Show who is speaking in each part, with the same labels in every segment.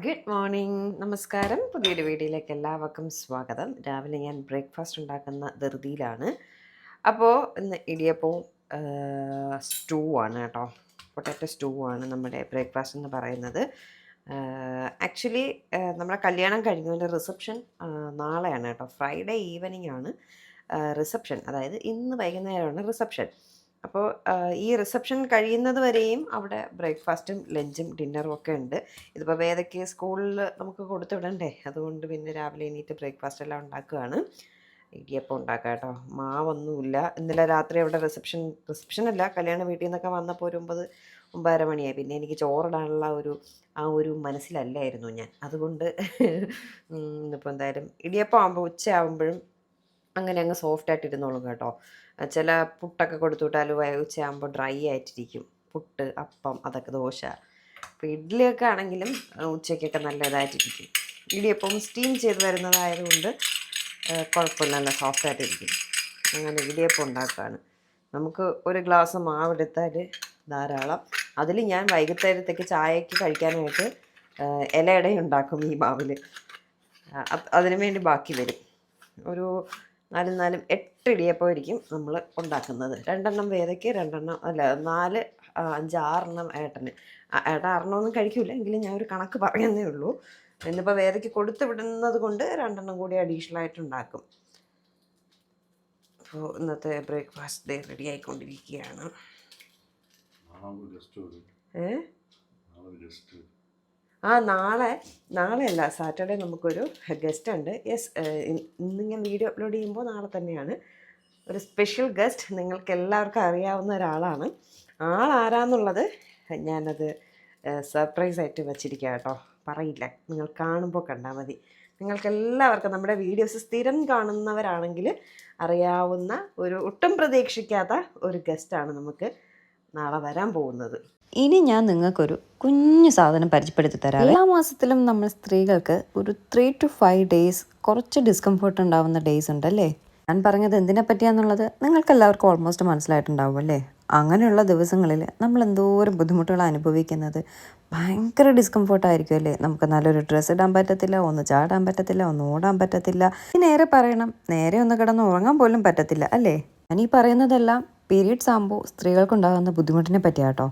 Speaker 1: Good morning, നമസ്കാരം. പുതിയൊരു വീഡിയോയിലേക്ക് എല്ലാവർക്കും സ്വാഗതം. രാവിലെ ഞാൻ ബ്രേക്ക്ഫാസ്റ്റ് ഉണ്ടാക്കുന്ന ധൃതിയിലാണ്. അപ്പോൾ ഇന്ന് ഇടിയപ്പവും സ്റ്റൂ ആണ് കേട്ടോ. പൊട്ടാറ്റോ സ്റ്റൂ ആണ് നമ്മുടെ ബ്രേക്ക്ഫാസ്റ്റ് എന്ന് പറയുന്നത്. ആക്ച്വലി നമ്മുടെ കല്യാണം കഴിഞ്ഞതിൻ്റെ റിസപ്ഷൻ നാളെയാണ് കേട്ടോ. ഫ്രൈഡേ ഈവനിങ് ആണ് റിസപ്ഷൻ, അതായത് ഇന്ന് വൈകുന്നേരമാണ് റിസപ്ഷൻ. അപ്പോൾ ഈ റിസപ്ഷൻ കഴിയുന്നത് വരെയും അവിടെ ബ്രേക്ക്ഫാസ്റ്റും ലഞ്ചും ഡിന്നറും ഒക്കെ ഉണ്ട്. ഇതിപ്പോൾ വേദയ്ക്ക് സ്കൂളിൽ നമുക്ക് കൊടുത്തു വിടണ്ടേ, അതുകൊണ്ട് പിന്നെ രാവിലെ എണീറ്റ് ബ്രേക്ക്ഫാസ്റ്റ് എല്ലാം ഉണ്ടാക്കുകയാണ്. ഇടിയപ്പം ഉണ്ടാക്കുക കേട്ടോ. മാവൊന്നുമില്ല. ഇന്നലെ രാത്രി അവിടെ റിസപ്ഷനല്ല, കല്യാണ വീട്ടിൽ നിന്നൊക്കെ വന്നപ്പോൾ ഒരു 9-9:30 മണിയായി. പിന്നെ എനിക്ക് ചോറിടാനുള്ള ഒരു മനസ്സിലല്ലായിരുന്നു ഞാൻ. അതുകൊണ്ട് ഇന്നിപ്പോൾ എന്തായാലും ഇടിയപ്പം ആകുമ്പോൾ ഉച്ചയാകുമ്പോഴും അങ്ങനെ അങ്ങ് സോഫ്റ്റായിട്ട് ഇരുന്നോളും കേട്ടോ. ചില പുട്ടൊക്കെ കൊടുത്തു വിട്ടാൽ ഉച്ചയാകുമ്പോൾ ഡ്രൈ ആയിട്ടിരിക്കും. പുട്ട്, അപ്പം, അതൊക്കെ ദോശ. അപ്പോൾ ഇഡ്ഡലിയൊക്കെ ആണെങ്കിലും ഉച്ചയ്ക്കൊക്കെ നല്ല ഇതായിട്ടിരിക്കും. ഇടിയപ്പം സ്റ്റീം ചെയ്ത് വരുന്നതായതുകൊണ്ട് കുഴപ്പമില്ല, നല്ല സോഫ്റ്റായിട്ടിരിക്കും. അങ്ങനെ ഇടിയപ്പം ഉണ്ടാക്കുകയാണ്. നമുക്ക് ഒരു ഗ്ലാസ് മാവെടുത്താൽ ധാരാളം. അതിൽ ഞാൻ വൈകുന്നേരത്തേക്ക് ചായക്ക് കഴിക്കാനായിട്ട് ഇലയട ഉണ്ടാക്കും ഈ മാവിൽ. അതിനു വേണ്ടി ബാക്കി വരും. ഒരു 8 ഇടിയപ്പമായിരിക്കും നമ്മൾ ഉണ്ടാക്കുന്നത്. 2 വേദയ്ക്ക്, 4, 5, 6 ഏട്ടന്. ഏട്ടൻ 6 കഴിക്കില്ല, എങ്കിലും ഞാൻ ഒരു കണക്ക് പറയുന്നേ ഉള്ളൂ. ഇന്നിപ്പോൾ വേദയ്ക്ക് കൊടുത്തു വിടുന്നത് കൊണ്ട് 2 കൂടി അഡീഷണൽ ആയിട്ട് ഉണ്ടാക്കും. അപ്പോൾ ഇന്നത്തെ ബ്രേക്ക്ഫാസ്റ്റ് റെഡി ആയിക്കൊണ്ടിരിക്കുകയാണ്. നാളെയല്ല, സാറ്റർഡേ നമുക്കൊരു ഗസ്റ്റ് ഉണ്ട്. യെസ്, ഇന്ന് ഞാൻ വീഡിയോ അപ്ലോഡ് ചെയ്യുമ്പോൾ നാളെ തന്നെയാണ്. ഒരു സ്പെഷ്യൽ ഗസ്റ്റ്, നിങ്ങൾക്ക് എല്ലാവർക്കും അറിയാവുന്ന ഒരാളാണ്. ആളാരാന്നുള്ളത് ഞാനത് സർപ്രൈസായിട്ട് വച്ചിരിക്കുക കേട്ടോ. പറയില്ല, നിങ്ങൾ കാണുമ്പോൾ കണ്ടാൽ മതി. നിങ്ങൾക്കെല്ലാവർക്കും നമ്മുടെ വീഡിയോസ് സ്ഥിരം കാണുന്നവരാണെങ്കിൽ അറിയാവുന്ന ഒരു ഒട്ടും പ്രതീക്ഷിക്കാത്ത ഒരു ഗസ്റ്റാണ് നമുക്ക് നാളെ വരാൻ പോകുന്നത്.
Speaker 2: ഇനി ഞാൻ നിങ്ങൾക്കൊരു കുഞ്ഞു സാധനം പരിചയപ്പെടുത്തി തരാം. എല്ലാ മാസത്തിലും നമ്മൾ സ്ത്രീകൾക്ക് ഒരു 3 to 5 days കുറച്ച് ഡിസ്കംഫർട്ട് ഉണ്ടാവുന്ന ഡേയ്സ് ഉണ്ടല്ലേ. ഞാൻ പറഞ്ഞത് എന്തിനെ പറ്റിയാന്നുള്ളത് നിങ്ങൾക്ക് എല്ലാവർക്കും ഓൾമോസ്റ്റ് മനസ്സിലായിട്ടുണ്ടാവും അല്ലേ. അങ്ങനെയുള്ള ദിവസങ്ങളിൽ നമ്മൾ എന്തോരം ബുദ്ധിമുട്ടുകൾ അനുഭവിക്കുന്നത്. ഭയങ്കര ഡിസ്കംഫർട്ടായിരിക്കും അല്ലേ. നമുക്ക് നല്ലൊരു ഡ്രസ്സ് ഇടാൻ പറ്റത്തില്ല, ഒന്ന് ചാടാൻ പറ്റത്തില്ല, ഒന്ന് ഓടാൻ പറ്റത്തില്ല. നേരെ പറയണം, നേരെ ഒന്ന് കിടന്ന് ഉറങ്ങാൻ പോലും പറ്റത്തില്ല അല്ലേ. ഞാനീ പറയുന്നതെല്ലാം പീരീഡ്സ് ആകുമ്പോൾ സ്ത്രീകൾക്കുണ്ടാകുന്ന ബുദ്ധിമുട്ടിനെ പറ്റിയാട്ടോ.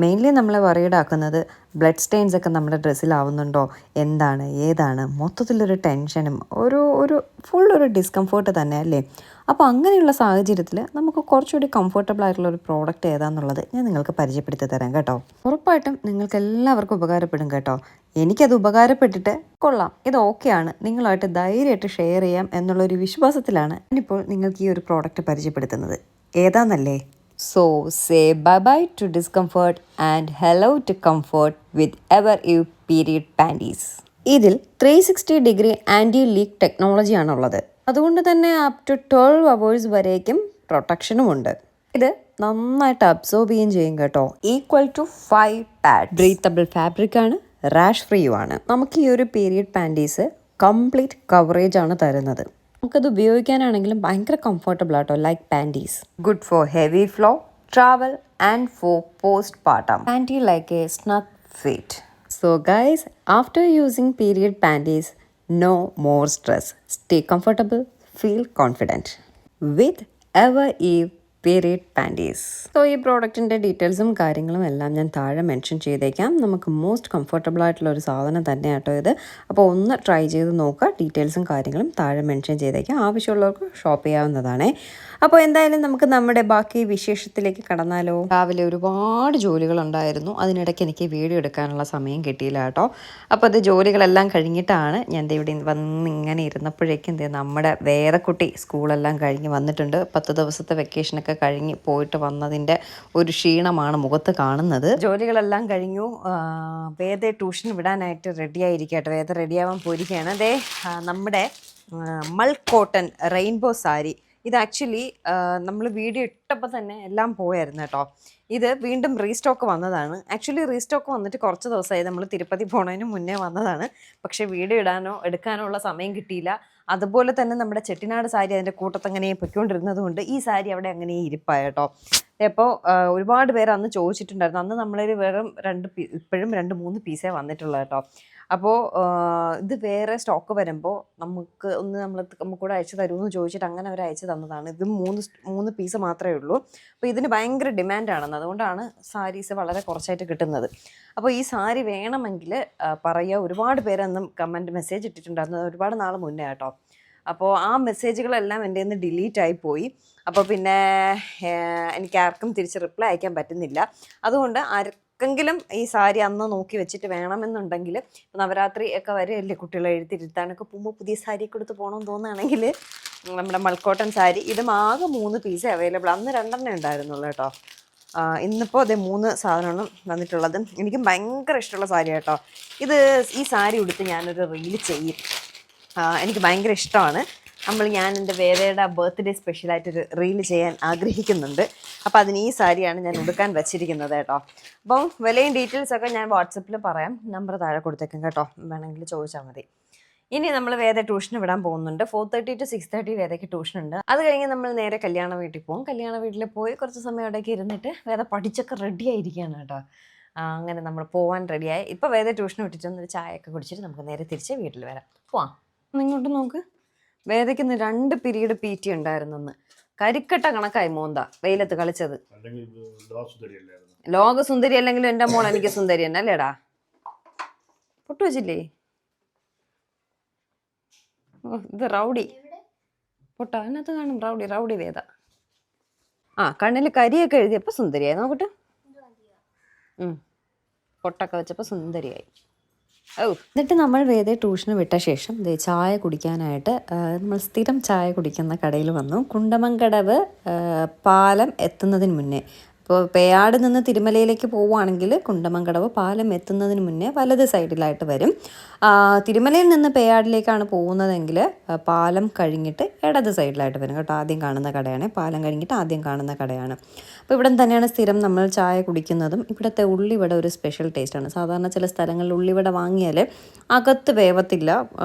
Speaker 2: മെയിൻലി നമ്മളെ വറീഡാക്കുന്നത് ബ്ലഡ് സ്റ്റെയിൻസ് ഒക്കെ നമ്മുടെ ഡ്രസ്സിലാവുന്നുണ്ടോ, എന്താണ് ഏതാണ്, മൊത്തത്തിലൊരു ടെൻഷനും ഒരു ഫുൾ ഒരു ഡിസ്കംഫേർട്ട് തന്നെ അല്ലേ. അപ്പോൾ അങ്ങനെയുള്ള സാഹചര്യത്തിൽ നമുക്ക് കുറച്ചുകൂടി കംഫർട്ടബിൾ ആയിട്ടുള്ള ഒരു പ്രോഡക്റ്റ് ഏതാണെന്നുള്ളത് ഞാൻ നിങ്ങൾക്ക് പരിചയപ്പെടുത്തി തരാം കേട്ടോ. ഉറപ്പായിട്ടും നിങ്ങൾക്ക് എല്ലാവർക്കും ഉപകാരപ്പെടും കേട്ടോ. എനിക്കത് ഉപകാരപ്പെട്ടിട്ട് കൊള്ളാം, ഇത് ഓക്കെയാണ്, നിങ്ങളായിട്ട് ധൈര്യമായിട്ട് ഷെയർ ചെയ്യാം എന്നുള്ളൊരു വിശ്വാസത്തിലാണ് ഞാനിപ്പോൾ നിങ്ങൾക്ക് ഈ ഒരു പ്രോഡക്റ്റ് പരിചയപ്പെടുത്തുന്നത്. ഏതാന്നല്ലേ? So say bye bye to discomfort and hello to comfort with ever you period panties. ഇതിൽ 360 ആൻറ്റി ലീക്ക് ടെക്നോളജിയാണുള്ളത്. അതുകൊണ്ട് തന്നെ അപ് ടു 12 hours വരേക്കും പ്രൊട്ടക്ഷനും ഉണ്ട്. ഇത് നന്നായിട്ട് അബ്സോർബ് ചെയ്യുകയും ചെയ്യും കേട്ടോ. Equal to 5 pads. Breathable fabric ആണ്, റാഷ് ഫ്രീയും ആണ്. നമുക്ക് ഈ ഒരു പീരിയഡ് പാൻറ്റീസ് കംപ്ലീറ്റ് കവറേജ് ആണ് തരുന്നത്. നമുക്കത് ഉപയോഗിക്കാനാണെങ്കിലും ഭയങ്കര കംഫർട്ടബിൾ ആട്ടോ. Like panties, good for heavy flow, travel and for postpartum. Panty like a snug fit. So guys, after using period panties, no more stress. Stay comfortable, feel confident with Ever Eve period panties. So ഈ പ്രോഡക്റ്റിൻ്റെ ഡീറ്റെയിൽസും കാര്യങ്ങളും എല്ലാം ഞാൻ താഴെ mention ചെയ്തേക്കാം. നമുക്ക് most comfortable ആയിട്ടുള്ള ഒരു സാധനം തന്നെ കേട്ടോ ഇത്. അപ്പോൾ ഒന്ന് ട്രൈ ചെയ്ത് നോക്കുക. ഡീറ്റെയിൽസും കാര്യങ്ങളും താഴെ മെൻഷൻ ചെയ്തേക്കാം. ആവശ്യമുള്ളവർക്ക് ഷോപ്പ് ചെയ്യാവുന്നതാണേ. അപ്പോൾ എന്തായാലും നമുക്ക് നമ്മുടെ ബാക്കി വിശേഷത്തിലേക്ക് കടന്നാലോ. രാവിലെ ഒരുപാട് ജോലികളുണ്ടായിരുന്നു. അതിനിടയ്ക്ക് എനിക്ക് വീഡിയോ എടുക്കാനുള്ള സമയം കിട്ടിയില്ല കേട്ടോ. അപ്പോൾ അത് ജോലികളെല്ലാം കഴിഞ്ഞിട്ടാണ് ഞാൻ ഇവിടെ വന്ന് ഇങ്ങനെ ഇരുന്നപ്പോഴേക്കും നമ്മുടെ വേദക്കുട്ടി സ്കൂളെല്ലാം കഴിഞ്ഞ് വന്നിട്ടുണ്ട്. 10 ദിവസത്തെ വെക്കേഷനൊക്കെ കഴിഞ്ഞ് പോയിട്ട് വന്നതിൻ്റെ ഒരു ക്ഷീണമാണ് മുഖത്ത് കാണുന്നത്. ജോലികളെല്ലാം കഴിഞ്ഞു. വേദ ട്യൂഷൻ വിടാനായിട്ട് റെഡി ആയിരിക്കട്ടെ. വേദ റെഡിയാവാൻ പോയിരിക്കുകയാണ്. അതേ നമ്മുടെ മൾ കോട്ടൺ റെയിൻബോ സാരി. ഇത് ആക്ച്വലി നമ്മൾ വീഡിയോ ഇട്ടപ്പോൾ തന്നെ എല്ലാം പോയായിരുന്നു കേട്ടോ. ഇത് വീണ്ടും റീസ്റ്റോക്ക് വന്നതാണ്. ആക്ച്വലി റീസ്റ്റോക്ക് വന്നിട്ട് കുറച്ച് ദിവസമായി. നമ്മൾ തിരുപ്പതി പോണതിന് മുന്നേ വന്നതാണ്. പക്ഷേ വീഡിയോ എടുക്കാനോ ഉള്ള സമയം കിട്ടിയില്ല. അതുപോലെ തന്നെ നമ്മുടെ ചെട്ടിനാട് സാരി അതിൻ്റെ കൂട്ടത്തങ്ങനെ പൊയ്ക്കൊണ്ടിരുന്നത് കൊണ്ട് ഈ സാരി അവിടെ അങ്ങനെ ഇരിപ്പായ കേട്ടോ. അപ്പോൾ ഒരുപാട് പേര് അന്ന് ചോദിച്ചിട്ടുണ്ടായിരുന്നു. അന്ന് നമ്മളൊരു വെറും ഇപ്പോഴും 2-3 പീസേ വന്നിട്ടുള്ളൂ കേട്ടോ.
Speaker 1: അപ്പോൾ ഇത് വേറെ സ്റ്റോക്ക് വരുമ്പോൾ നമുക്കൂടെ അയച്ചു തരുമെന്ന് ചോദിച്ചിട്ട് അങ്ങനെ അവർ അയച്ചു തന്നതാണ്. ഇത് 3 പീസ് മാത്രമേ ഉള്ളൂ. അപ്പോൾ ഇതിന് ഭയങ്കര ഡിമാൻഡാണെന്ന്, അതുകൊണ്ടാണ് സാരീസ് വളരെ കുറച്ചായിട്ട് കിട്ടുന്നത്. അപ്പോൾ ഈ സാരി വേണമെങ്കിൽ പറയുക. ഒരുപാട് പേരൊന്നും കമൻറ്റ് മെസ്സേജ് ഇട്ടിട്ടുണ്ടായിരുന്നു, ഒരുപാട് നാൾ മുന്നേ കേട്ടോ. അപ്പോൾ ആ മെസ്സേജുകളെല്ലാം എൻ്റെ നിന്ന് ഡിലീറ്റ് ആയി പോയി. അപ്പോൾ പിന്നെ എനിക്ക് ആർക്കും തിരിച്ച് റിപ്ലൈ അയക്കാൻ പറ്റുന്നില്ല. അതുകൊണ്ട് ആർക്കെങ്കിലും ഈ സാരി അന്ന് നോക്കി വെച്ചിട്ട് വേണമെന്നുണ്ടെങ്കിൽ, നവരാത്രി ഒക്കെ വരെയല്ലേ കുട്ടികളെ എഴുത്തിരുത്താനൊക്കെ പോകുമ്പോൾ പുതിയ സാരി കൊടുത്ത് പോകണമെന്ന് തോന്നുകയാണെങ്കിൽ നമ്മുടെ മൾക്കോട്ടൺ സാരി ഇതും ആകെ 3 പീസ് അവൈലബിൾ. അന്ന് 2 ഉണ്ടായിരുന്നുള്ളൂ കേട്ടോ. ഇന്നിപ്പോൾ അതേ 3 സാധനമാണ് വന്നിട്ടുള്ളത്. എനിക്കും ഭയങ്കര ഇഷ്ടമുള്ള സാരി കേട്ടോ. ഈ സാരി ഉടുത്ത് ഞാനൊരു റീൽ ചെയ്യും. എനിക്ക് ഭയങ്കര ഇഷ്ടമാണ്. ഞാൻ എൻ്റെ വേദയുടെ ബർത്ത്ഡേ സ്പെഷ്യലായിട്ടൊരു റീൽ ചെയ്യാൻ ആഗ്രഹിക്കുന്നുണ്ട്. അപ്പോൾ അതിന് ഈ സാരിയാണ് ഞാൻ ഉടുക്കാൻ വെച്ചിരിക്കുന്നത് കേട്ടോ. അപ്പം വിലയും ഡീറ്റെയിൽസൊക്കെ ഞാൻ വാട്സപ്പിൽ പറയാം, നമ്പർ താഴെ കൊടുത്തേക്കും കേട്ടോ, വേണമെങ്കിൽ ചോദിച്ചാൽ മതി. ഇനി നമ്മൾ വേദ ട്യൂഷന് വിടാൻ പോകുന്നുണ്ട്. 4:30 to 6:30 വേദയ്ക്ക് ട്യൂഷനുണ്ട്. അത് കഴിഞ്ഞ് നമ്മൾ നേരെ കല്യാണ വീട്ടിൽ പോകും. കല്യാണ വീട്ടിൽ പോയി കുറച്ച് സമയം അവിടേക്ക് ഇരുന്നിട്ട് വേദ പഠിച്ചൊക്കെ റെഡി ആയിരിക്കുകയാണ് കേട്ടോ. അങ്ങനെ നമ്മൾ പോകാൻ റെഡിയായി. ഇപ്പോൾ വേദ ട്യൂഷന് വിട്ടിട്ടൊന്ന് ചായയൊക്കെ കുടിച്ചിട്ട് നമുക്ക് നേരെ തിരിച്ച് വീട്ടിൽ വരാം. പോവാം. ഇങ്ങോട്ട് നോക്ക്, വേദയ്ക്ക് 2 പീരീഡ് PT ഉണ്ടായിരുന്നെന്ന്. കരിക്കട്ട കണക്കായി മോന്ത വെയിലത്ത് കളിച്ചത്. ലോകസുന്ദരി അല്ലെങ്കിലും എൻ്റെ മോൾ എനിക്ക് സുന്ദരി തന്നെ അല്ലേടാ. പൊട്ടു വെച്ചില്ലേ? ഇത് റൗഡി പൊട്ട, അതിനകത്ത് കാണും റൗഡി വേദ. കണ്ണിൽ കരിയൊക്കെ എഴുതിയപ്പോൾ സുന്ദരിയായി. നോക്കട്ടെ, പൊട്ടൊക്കെ വെച്ചപ്പോൾ സുന്ദരിയായി.
Speaker 2: എന്നിട്ട് നമ്മൾ വേദയെ ട്യൂഷന് വിട്ട ശേഷം ചായ കുടിക്കാനായിട്ട് നമ്മൾ സ്ഥിരം ചായ കുടിക്കുന്ന കടയിൽ വന്നു. കുണ്ടമങ്കടവ് പാലം എത്തുന്നതിന് മുന്നേ, ഇപ്പോൾ പേയാട് നിന്ന് തിരുമലയിലേക്ക് പോവുകയാണെങ്കിൽ കുണ്ടമങ്കടവ് പാലം എത്തുന്നതിന് മുന്നേ വലത് സൈഡിലായിട്ട് വരും. തിരുമലയിൽ നിന്ന് പേയാടിലേക്കാണ് പോകുന്നതെങ്കിൽ പാലം കഴിഞ്ഞിട്ട് ഇടത് സൈഡിലായിട്ട് വരും കേട്ടോ. ആദ്യം കാണുന്ന കടയാണ്, പാലം കഴിഞ്ഞിട്ട് ആദ്യം കാണുന്ന കടയാണ്. അപ്പോൾ ഇവിടെ തന്നെയാണ് സ്ഥിരം നമ്മൾ ചായ കുടിക്കുന്നതും. ഇവിടുത്തെ ഉള്ളിവട ഒരു സ്പെഷ്യൽ ടേസ്റ്റാണ്. സാധാരണ ചില സ്ഥലങ്ങളിൽ ഉള്ളിവട വാങ്ങിയാൽ അകത്ത് വേവത്തില്ല,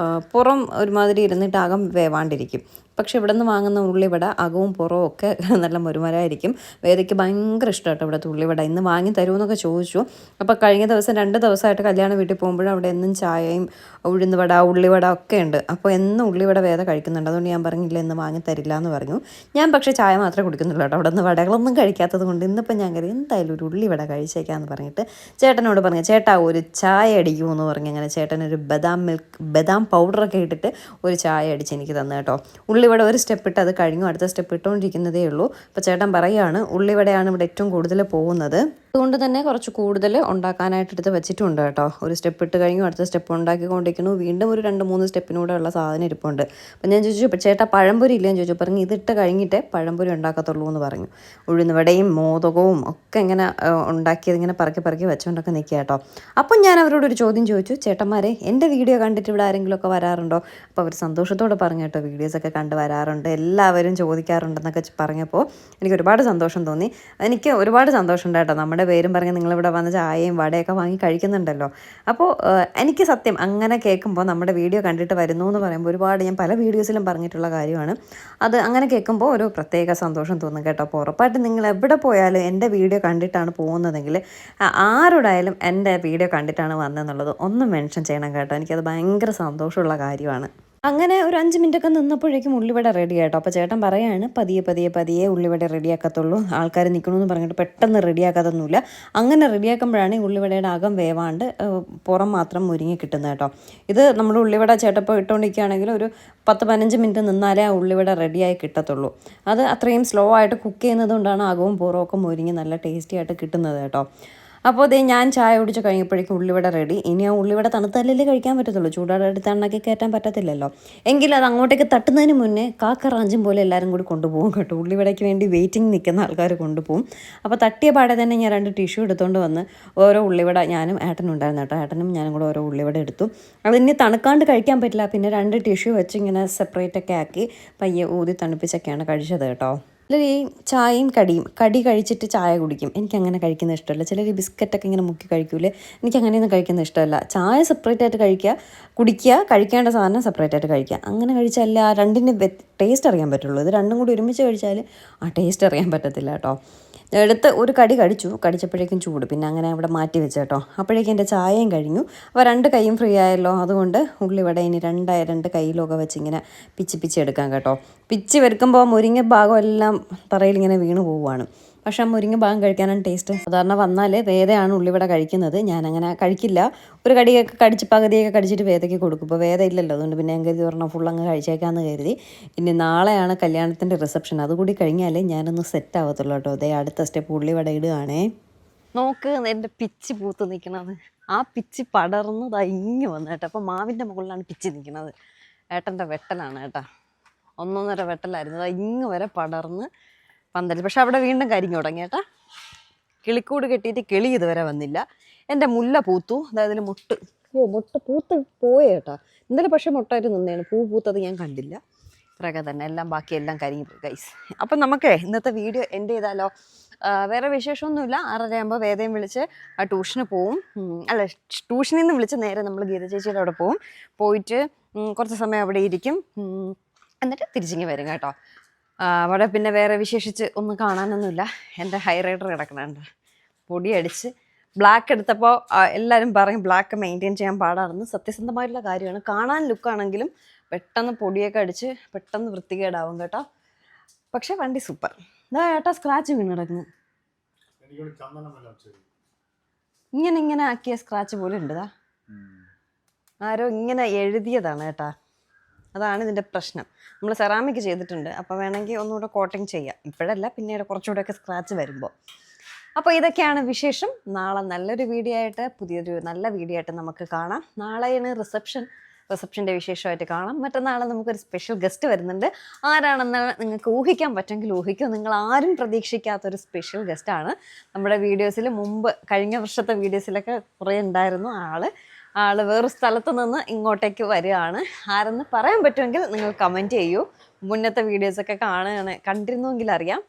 Speaker 2: പുറം ഒരുമാതിരി ഇരുന്നിട്ട് അകം വേവാണ്ടിരിക്കും. പക്ഷെ ഇവിടെ നിന്ന് വാങ്ങുന്ന ഉള്ളിവട അകവും പുറവും ഒക്കെ നല്ല മുരുമരായിരിക്കും. വേദയ്ക്ക് ഭയങ്കര ഇഷ്ടമാട്ടോ ഇവിടുത്തെ ഉള്ളിവട. ഇന്ന് വാങ്ങി തരുമെന്നൊക്കെ ചോദിച്ചു. അപ്പോൾ കഴിഞ്ഞ ദിവസം 2 ദിവസമായിട്ട് കല്യാണ വീട്ടിൽ പോകുമ്പോഴും അവിടെ എന്നും ചായയും ഉഴുന്നുവട ഉള്ളിവട ഒക്കെ ഉണ്ട്. അപ്പോൾ എന്നും ഉള്ളിവട വേദ കഴിക്കുന്നുണ്ട്. അതുകൊണ്ട് ഞാൻ പറഞ്ഞില്ല ഇന്ന് വാങ്ങി തരില്ല എന്ന് പറഞ്ഞു. ഞാൻ പക്ഷേ ചായ മാത്രമേ കുടിക്കുന്നുള്ളൂ കേട്ടോ. അവിടെ നിന്ന് വടകളൊന്നും കഴിക്കാത്തത് കൊണ്ട് ഇന്നിപ്പോൾ ഞാൻ കരുതി എന്തായാലും ഒരു ഉള്ളിവട കഴിച്ചേക്കാമെന്ന് പറഞ്ഞിട്ട് ചേട്ടനോട് പറഞ്ഞു, ചേട്ടാ ഒരു ചായ അടിക്കുമെന്ന് പറഞ്ഞു. അങ്ങനെ ചേട്ടനൊരു ബദാം പൗഡറൊക്കെ ഇട്ടിട്ട് ഒരു ചായ അടിച്ച് എനിക്ക് തന്നു കേട്ടോ. ഉള്ളിവട ഒരു സ്റ്റെപ്പ് ഇട്ട് അത് കഴിഞ്ഞു, അടുത്ത സ്റ്റെപ്പ് ഇട്ടുകൊണ്ടിരിക്കുന്നതേ ഉള്ളൂ. അപ്പോൾ ചേട്ടൻ പറയുകയാണ് ഉള്ളിവടയാണ് ഇവിടെ ഏറ്റവും കൂടുതൽ പോകുന്നത്, അതുകൊണ്ട് തന്നെ കുറച്ച് കൂടുതൽ ഉണ്ടാക്കാനായിട്ട് എടുത്ത് വെച്ചിട്ടുണ്ട് കേട്ടോ. ഒരു സ്റ്റെപ്പ് ഇട്ട് കഴിഞ്ഞു, അടുത്ത സ്റ്റെപ്പ് ഉണ്ടാക്കിക്കൊണ്ടിരിക്കുന്നു. വീണ്ടും ഒരു 2-3 സ്റ്റെപ്പിനൂടെ ഉള്ള സാധനം ഇരിപ്പുണ്ട്. അപ്പം ഞാൻ ചോദിച്ചു, ചേട്ടാ പഴംപൊരി ഇല്ലെന്ന് ചോദിച്ചു. പറഞ്ഞു ഇതിട്ട് കഴിഞ്ഞിട്ടേ പഴംപൊരി ഉണ്ടാക്കത്തുള്ളൂ എന്ന് പറഞ്ഞു. ഉഴുന്നുവടയും മോദകവും ഒക്കെ ഇങ്ങനെ ഉണ്ടാക്കിയത് ഇങ്ങനെ പറക്കി വെച്ചുകൊണ്ടൊക്കെ നിൽക്കുക കേട്ടോ. അപ്പം ഞാൻ അവരോട് ഒരു ചോദ്യം ചോദിച്ചു, ചേട്ടന്മാരെ എൻ്റെ വീഡിയോ കണ്ടിട്ട് ഇവിടെ ആരെങ്കിലുമൊക്കെ വരാറുണ്ടോ? അപ്പോൾ അവർ സന്തോഷത്തോടെ പറഞ്ഞു കേട്ടോ, വീഡിയോസൊക്കെ കണ്ട് വരാറുണ്ട്, എല്ലാവരും ചോദിക്കാറുണ്ടെന്നൊക്കെ പറഞ്ഞപ്പോൾ എനിക്ക് ഒരുപാട് സന്തോഷം തോന്നി. എനിക്ക് ഒരുപാട് സന്തോഷമുണ്ട് കേട്ടോ. നമ്മുടെ പേരും പറഞ്ഞ് നിങ്ങളിവിടെ വന്ന് ചായയും വടയൊക്കെ വാങ്ങി കഴിക്കുന്നുണ്ടല്ലോ. അപ്പോൾ എനിക്ക് സത്യം അങ്ങനെ കേൾക്കുമ്പോൾ നമ്മുടെ വീഡിയോ കണ്ടിട്ട് വരുന്നു എന്ന് പറയുമ്പോൾ ഒരുപാട് ഞാൻ പല വീഡിയോസിലും പറഞ്ഞിട്ടുള്ള കാര്യമാണ്. അത് അങ്ങനെ കേൾക്കുമ്പോൾ ഒരു പ്രത്യേക സന്തോഷം തോന്നും കേട്ടോ. അപ്പോൾ ഉറപ്പായിട്ട് നിങ്ങൾ എവിടെ പോയാലും എൻ്റെ വീഡിയോ കണ്ടിട്ടാണ് പോകുന്നതെങ്കിൽ ആരോടായാലും എൻ്റെ വീഡിയോ കണ്ടിട്ടാണ് വന്നതെന്നുള്ളത് ഒന്ന് മെൻഷൻ ചെയ്യണം കേട്ടോ. എനിക്കത് ഭയങ്കര സന്തോഷമുള്ള കാര്യമാണ്. അങ്ങനെ ഒരു 5 മിനിറ്റൊക്കെ നിന്നപ്പോഴേക്കും ഉള്ളിവട റെഡി ആയിട്ടോ. അപ്പോൾ ചേട്ടൻ പറയാണ് പതിയെ ഉള്ളിവട റെഡിയാക്കത്തുള്ളൂ, ആൾക്കാർ നിൽക്കണമെന്ന് പറഞ്ഞിട്ട് പെട്ടെന്ന് റെഡിയാക്കാതൊന്നുമില്ല. അങ്ങനെ റെഡിയാക്കുമ്പോഴാണ് ഈ ഉള്ളിവടയുടെ അകം വേവാണ്ട് പുറം മാത്രം മുരിങ്ങി കിട്ടുന്നത് കേട്ടോ. ഇത് നമ്മൾ ഉള്ളിവട ചേട്ടപ്പോൾ ഇട്ടുകൊണ്ടിരിക്കുകയാണെങ്കിൽ ഒരു 10-15 മിനിറ്റ് നിന്നാലേ ആ ഉള്ളിവട റെഡിയായി കിട്ടത്തുള്ളൂ. അത് അത്രയും സ്ലോ ആയിട്ട് കുക്ക് ചെയ്യുന്നത് കൊണ്ടാണ് അകവും പുറമൊക്കെ മുരിങ്ങി നല്ല ടേസ്റ്റി ആയിട്ട് കിട്ടുന്നത് കേട്ടോ. അപ്പോൾ ഞാൻ ചായ കുടിച്ച് കഴിഞ്ഞപ്പോഴേക്കും ഉള്ളിവട റെഡി. ഇനി ആ ഉള്ളിവട തണുത്തല്ലേ കഴിക്കാൻ പറ്റത്തുള്ളൂ, ചൂടാടെടുത്ത് എണ്ണയ്ക്ക് കയറ്റാൻ പറ്റത്തില്ലല്ലോ. എങ്കിലും അത് അങ്ങോട്ടേക്ക് തട്ടുന്നതിന് മുന്നേ കാക്കറാഞ്ചും പോലെ എല്ലാവരും കൂടി കൊണ്ടുപോകും കേട്ടോ. ഉള്ളിവടയ്ക്ക് വേണ്ടി വെയിറ്റിംഗ് നിൽക്കുന്ന ആൾക്കാർ കൊണ്ടുപോകും. അപ്പോൾ തട്ടിയ പാടെ തന്നെ ഞാൻ 2 ടിഷ്യൂ എടുത്തുകൊണ്ട് വന്ന് ഓരോ ഉള്ളിവട, ഞാനും ഏട്ടനും ഉണ്ടായിരുന്നു കേട്ടോ, ഏട്ടനും ഞാനും കൂടെ ഓരോ ഉള്ളിവട എടുത്തു. അതിനി തണുക്കാണ്ട് കഴിക്കാൻ പറ്റില്ല, പിന്നെ 2 ടിഷ്യൂ വെച്ച് ഇങ്ങനെ സെപ്പറേറ്റൊക്കെ ആക്കി പയ്യെ ഊതി തണുപ്പിച്ചൊക്കെയാണ് കഴിച്ചത് കേട്ടോ. ചിലർ ഈ ചായയും കടി കഴിച്ചിട്ട് ചായ കുടിക്കും. എനിക്കങ്ങനെ കഴിക്കുന്ന ഇഷ്ടമല്ല. ചിലർ ബിസ്ക്കറ്റൊക്കെ ഇങ്ങനെ മുക്കി കഴിക്കൂലേ, എനിക്കങ്ങനെയൊന്നും കഴിക്കുന്ന ഇഷ്ടമല്ല. ചായ സെപ്പറേറ്റ് ആയിട്ട് കുടിക്കുക, കഴിക്കേണ്ട സാധനം സെപ്പറേറ്റ് ആയിട്ട് കഴിക്കുക. അങ്ങനെ കഴിച്ചാൽ രണ്ടിന് ടേസ്റ്റ് അറിയാൻ പറ്റുള്ളൂ. ഇത് രണ്ടും കൂടി ഒരുമിച്ച് കഴിച്ചാൽ ആ ടേസ്റ്റ് അറിയാൻ പറ്റത്തില്ല കേട്ടോ. എടുത്ത് ഒരു കടി കടിച്ചപ്പോഴേക്കും ചൂട്, പിന്നെ അങ്ങനെ അവിടെ മാറ്റി വെച്ചേട്ടോ. അപ്പോഴേക്കും എൻ്റെ ചായയും കഴിഞ്ഞു. അപ്പോൾ 2 കൈയും ഫ്രീ ആയല്ലോ. അതുകൊണ്ട് ഉള്ളിവട ഇനി 2 കൈയിലൊക്കെ വെച്ച് ഇങ്ങനെ പിച്ചി എടുക്കാം കേട്ടോ. പിച്ചി വെക്കുമ്പോൾ മുരിങ്ങ ഭാഗം എല്ലാം തറയിൽ ഇങ്ങനെ വീണ് പോവുകയാണ്. പക്ഷെ ആ മുരിങ്ങ ഭാഗം കഴിക്കാനാണ് ടേസ്റ്റ്. സാധാരണ വന്നാൽ വേദയാണ് ഉള്ളിവട കഴിക്കുന്നത്. ഞാനങ്ങനെ കഴിക്കില്ല. ഒരു കടിയൊക്കെ കടിച്ച് പകുതിയൊക്കെ കടിച്ചിട്ട് വേദയ്ക്ക് കൊടുക്കും. ഇപ്പോൾ വേദ ഇല്ലല്ലോ, അതുകൊണ്ട് പിന്നെ ഞാൻ കരുതി പറഞ്ഞാൽ ഫുൾ അങ്ങ് കഴിച്ചേക്കാമെന്ന് കരുതി. ഇനി നാളെയാണ് കല്യാണത്തിൻ്റെ റിസപ്ഷൻ. അതുകൂടി കഴിഞ്ഞാലേ ഞാനൊന്ന് സെറ്റ് ആവത്തുള്ളൂ കേട്ടോ. അതേ അടുത്ത സ്റ്റെപ്പ് ഉള്ളിവട ഇടുകയാണേ. നോക്ക് എൻ്റെ പിച്ചി പൂത്ത് നിൽക്കണത്. ആ പിച്ചി പടർന്ന് ഇങ്ങ് വന്നു കേട്ടോ. അപ്പോൾ മാവിൻ്റെ മുകളിലാണ് പിച്ചി നിൽക്കുന്നത്. ഏട്ടൻ്റെ വെട്ടലാണ് കേട്ടോ. 1.5 വെട്ടലായിരുന്നു. ഇങ്ങ് വരെ പടർന്ന് പന്തൽ. പക്ഷെ അവിടെ വീണ്ടും കരിഞ്ഞു തുടങ്ങി കേട്ടാ. കിളിക്കൂട് കെട്ടിയിട്ട് കിളി ഇതുവരെ വന്നില്ല. എൻ്റെ മുല്ല പൂത്തു. അതായത് മുട്ട് പൂത്ത് പോയേ കേട്ടോ. ഇന്നലെ പക്ഷേ മുട്ടായിട്ട് നിന്നതാണ്. പൂത്തത് ഞാൻ കണ്ടില്ല. ഇത്രയൊക്കെ തന്നെ. എല്ലാം ബാക്കിയെല്ലാം കരിഞ്ഞു പോയി ഗൈസ്. അപ്പം നമുക്ക് ഇന്നത്തെ വീഡിയോ എൻഡ് ചെയ്താലോ? വേറെ വിശേഷമൊന്നുമില്ല. 6:30 വേദയും വിളിച്ച് ട്യൂഷന് പോവും. അല്ല, ട്യൂഷനിൽ നിന്ന് വിളിച്ച് നേരെ നമ്മൾ ഗീത ചേച്ചിയുടെ അവിടെ പോവും. പോയിട്ട് കുറച്ച് സമയം അവിടെ ഇരിക്കും. എന്നിട്ട് തിരിച്ചിങ്ങി വരും കേട്ടോ. അവിടെ പിന്നെ വേറെ വിശേഷിച്ച് ഒന്നും കാണാനൊന്നുമില്ല. എൻ്റെ ഹൈ റൈഡർ കിടക്കണുണ്ട്. പൊടി അടിച്ച് ബ്ലാക്ക് എടുത്തപ്പോൾ എല്ലാവരും പറയും ബ്ലാക്ക് മെയിൻറ്റെയിൻ ചെയ്യാൻ പാടാണെന്ന്. സത്യസന്ധമായിട്ടുള്ള കാര്യമാണ്. കാണാൻ ലുക്കാണെങ്കിലും പെട്ടെന്ന് പൊടിയൊക്കെ അടിച്ച് പെട്ടെന്ന് വൃത്തികേടാവും കേട്ടോ. പക്ഷെ വണ്ടി സൂപ്പർ. ഇതാ ഏട്ടാ സ്ക്രാച്ച് വീണ് കിടക്കുന്നു. ഇങ്ങനെ ആക്കിയ സ്ക്രാച്ച് പോലെ ഉണ്ട്. ആരോ ഇങ്ങനെ എഴുതിയതാണ് കേട്ടാ. അതാണ് ഇതിൻ്റെ പ്രശ്നം. നമ്മൾ സെറാമിക് ചെയ്തിട്ടുണ്ട്. അപ്പോൾ വേണമെങ്കിൽ ഒന്നുകൂടെ കോട്ടിങ് ചെയ്യാം. ഇപ്പോഴല്ല, പിന്നീട് കുറച്ചുകൂടെയൊക്കെ സ്ക്രാച്ച് വരുമ്പോൾ. അപ്പോൾ ഇതൊക്കെയാണ് വിശേഷം. നാളെ നല്ലൊരു വീഡിയോ ആയിട്ട്, പുതിയൊരു നല്ല വീഡിയോ ആയിട്ട് നമുക്ക് കാണാം. നാളെയാണ് റിസപ്ഷൻ്റെ വിശേഷമായിട്ട് കാണാം. മറ്റന്നാൾ നമുക്കൊരു സ്പെഷ്യൽ ഗസ്റ്റ് വരുന്നുണ്ട്. ആരാണെന്ന് നിങ്ങൾക്ക് ഊഹിക്കാൻ പറ്റുമെങ്കിൽ ഊഹിക്കും. നിങ്ങൾ ആരും പ്രതീക്ഷിക്കാത്തൊരു സ്പെഷ്യൽ ഗസ്റ്റാണ്. നമ്മുടെ വീഡിയോസിൽ മുമ്പ് കഴിഞ്ഞ വർഷത്തെ വീഡിയോസിലൊക്കെ കുറേ ഉണ്ടായിരുന്നു. ആൾ വേറൊരു സ്ഥലത്ത് നിന്ന് ഇങ്ങോട്ടേക്ക് വരികയാണ്. ആരെന്ന് പറയാൻ പറ്റുമെങ്കിൽ നിങ്ങൾ കമൻറ്റ് ചെയ്യൂ. മുന്നത്തെ വീഡിയോസൊക്കെ കണ്ടിരുന്നുവെങ്കിൽ അറിയാം.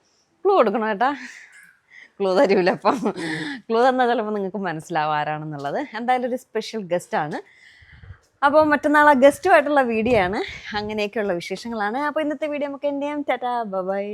Speaker 2: ക്ലൂ കൊടുക്കണം കേട്ടാ. ക്ലൂ തരൂല. അപ്പം ക്ലൂ തന്നാൽ ചിലപ്പോൾ നിങ്ങൾക്ക് മനസ്സിലാവും ആരാണെന്നുള്ളത്. എന്തായാലും ഒരു സ്പെഷ്യൽ ഗസ്റ്റാണ്. അപ്പോൾ മറ്റന്നാൾ ആ ഗസ്റ്റുമായിട്ടുള്ള വീഡിയോ ആണ്. അങ്ങനെയൊക്കെയുള്ള വിശേഷങ്ങളാണ്. അപ്പോൾ ഇന്നത്തെ വീഡിയോ നമുക്ക് എന്ത് ചെയ്യാം. Tata bye.